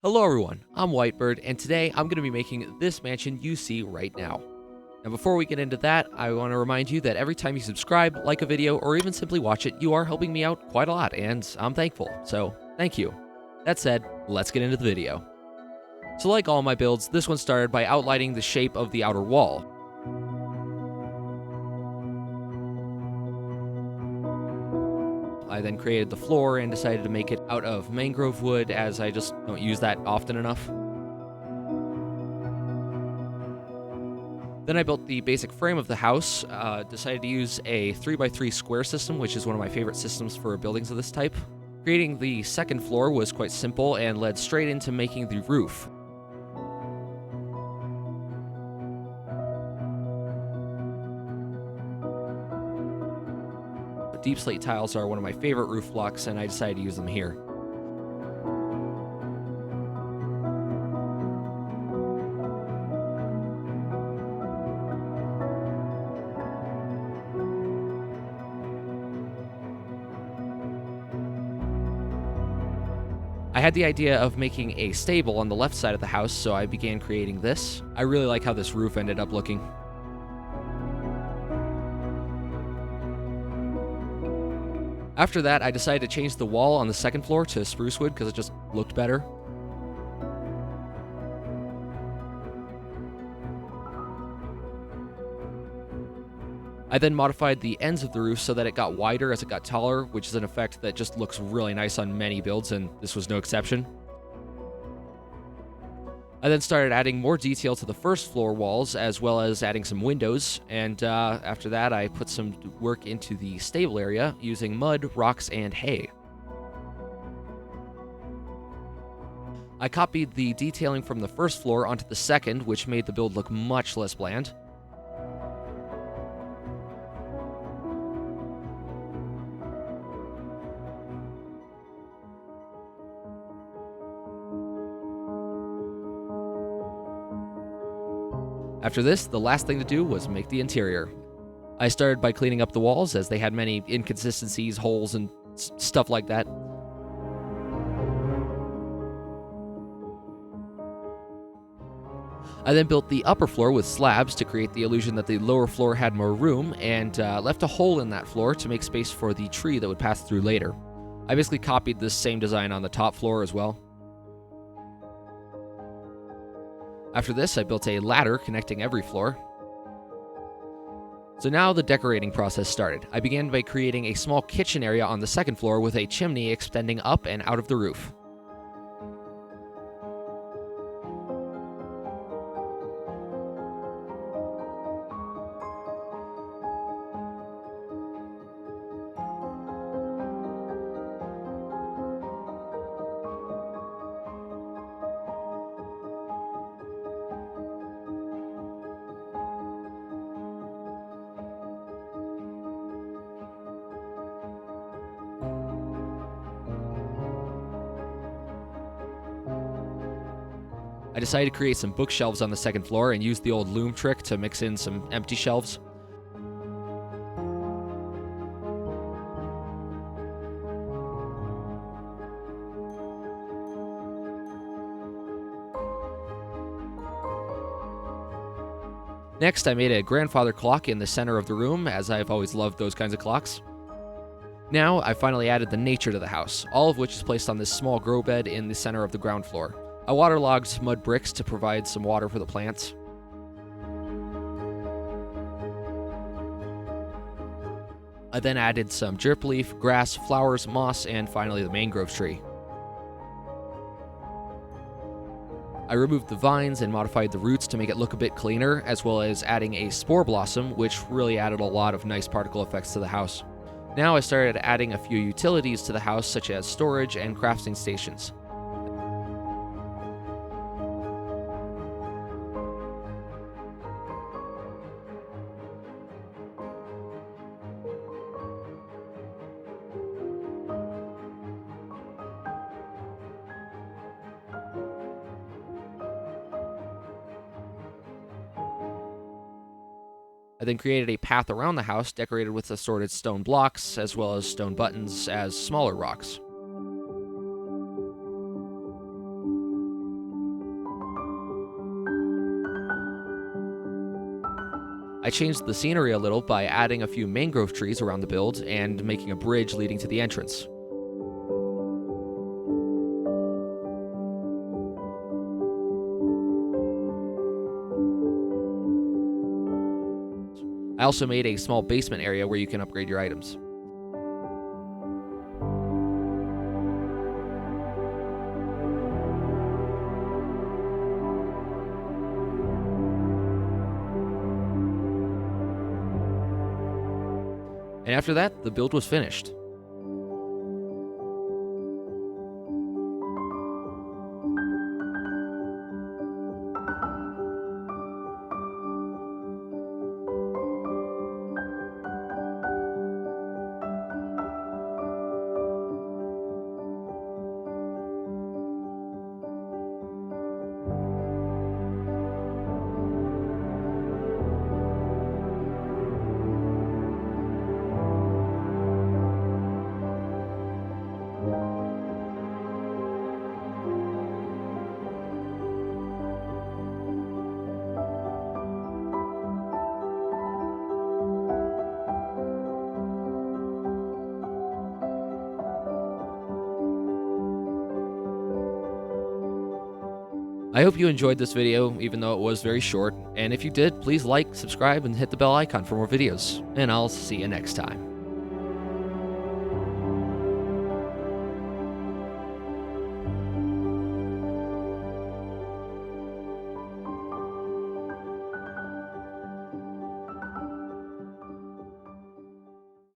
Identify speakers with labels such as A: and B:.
A: Hello everyone, I'm Whitebird, and today I'm going to be making this mansion you see right now. Now before we get into that, I want to remind you that every time you subscribe, like a video, or even simply watch it, you are helping me out quite a lot, and I'm thankful, so thank you. That said, let's get into the video. So like all my builds, this one started by outlining the shape of the outer wall. I then created the floor and decided to make it out of mangrove wood, as I just don't use that often enough. Then I built the basic frame of the house, decided to use a 3x3 square system, which is one of my favorite systems for buildings of this type. Creating the second floor was quite simple and led straight into making the roof. Deep slate tiles are one of my favorite roof blocks, and I decided to use them here. I had the idea of making a stable on the left side of the house, so I began creating this. I really like how this roof ended up looking. After that, I decided to change the wall on the second floor to spruce wood because it just looked better. I then modified the ends of the roof so that it got wider as it got taller, which is an effect that just looks really nice on many builds, and this was no exception. I then started adding more detail to the first floor walls, as well as adding some windows, and after that I put some work into the stable area using mud, rocks, and hay. I copied the detailing from the first floor onto the second, which made the build look much less bland. After this, the last thing to do was make the interior. I started by cleaning up the walls, as they had many inconsistencies, holes, and stuff like that. I then built the upper floor with slabs to create the illusion that the lower floor had more room, and left a hole in that floor to make space for the tree that would pass through later. I basically copied this same design on the top floor as well. After this, I built a ladder connecting every floor. So now the decorating process started. I began by creating a small kitchen area on the second floor with a chimney extending up and out of the roof. I decided to create some bookshelves on the second floor and use the old loom trick to mix in some empty shelves. Next, I made a grandfather clock in the center of the room, as I've always loved those kinds of clocks. Now, I finally added the nature to the house, all of which is placed on this small grow bed in the center of the ground floor. I waterlogged mud bricks to provide some water for the plants. I then added some drip leaf, grass, flowers, moss, and finally the mangrove tree. I removed the vines and modified the roots to make it look a bit cleaner, as well as adding a spore blossom, which really added a lot of nice particle effects to the house. Now I started adding a few utilities to the house, such as storage and crafting stations. I then created a path around the house decorated with assorted stone blocks, as well as stone buttons as smaller rocks. I changed the scenery a little by adding a few mangrove trees around the build and making a bridge leading to the entrance. I also made a small basement area where you can upgrade your items. And after that, the build was finished. I hope you enjoyed this video, even though it was very short, and if you did, please like, subscribe, and hit the bell icon for more videos, and I'll see you next time.